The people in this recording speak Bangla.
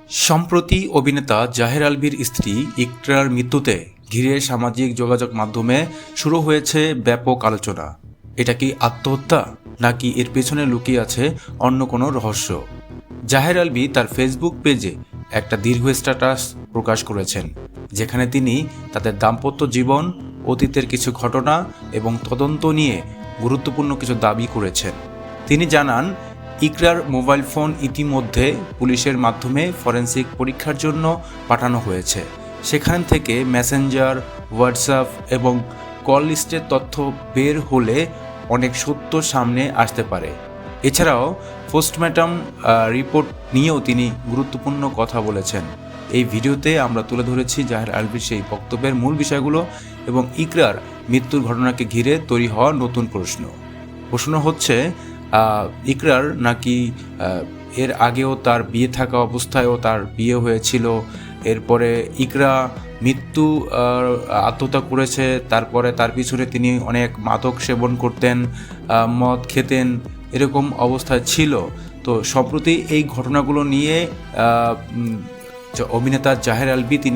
সম্প্রতি অভিনেতা জাহের আলভীর স্ত্রী ইকরার মৃত্যুতে ঘিরে সামাজিক যোগাযোগ মাধ্যমে শুরু হয়েছে ব্যাপক আলোচনা। এটা কি আত্মহত্যা, নাকি এর পেছনে লুকিয়ে আছে অন্য কোনো রহস্য? জাহের আলভী তার ফেসবুক পেজে একটা দীর্ঘ স্ট্যাটাস প্রকাশ করেছেন, যেখানে তিনি তাদের দাম্পত্য জীবন, অতীতের কিছু ঘটনা এবং তদন্ত নিয়ে গুরুত্বপূর্ণ কিছু দাবি করেছেন। তিনি জানান, ইকরার মোবাইল ফোন ইতিমধ্যে পুলিশের মাধ্যমে ফরেনসিক পরীক্ষার জন্য পাঠানো হয়েছে। সেখান থেকে মেসেঞ্জার, হোয়াটসঅ্যাপ এবং কল লিস্টের তথ্য বের হলে অনেক সত্য সামনে আসতে পারে। এছাড়াও পোস্টমর্টম রিপোর্ট নিয়েও তিনি গুরুত্বপূর্ণ কথা বলেছেন। এই ভিডিওতে আমরা তুলে ধরেছি জাহের আলভীর সেই বক্তব্যের মূল বিষয়গুলো এবং ইকরার মৃত্যুর ঘটনাকে ঘিরে তৈরি হওয়া নতুন প্রশ্ন হচ্ছে, ইকরার নাকি এর আগেও তার বিয়ে থাকা অবস্থায়ও তার বিয়ে হয়েছিল, এরপরে ইকরা আত্মহত্যা করেছে, তারপরে তার পিছনে তিনি অনেক মাদক সেবন করতেন, মদ খেতেন, এরকম অবস্থায় ছিল। তো সম্প্রতি এই ঘটনাগুলো নিয়ে অভিনেতা জাহের আলভী তিনি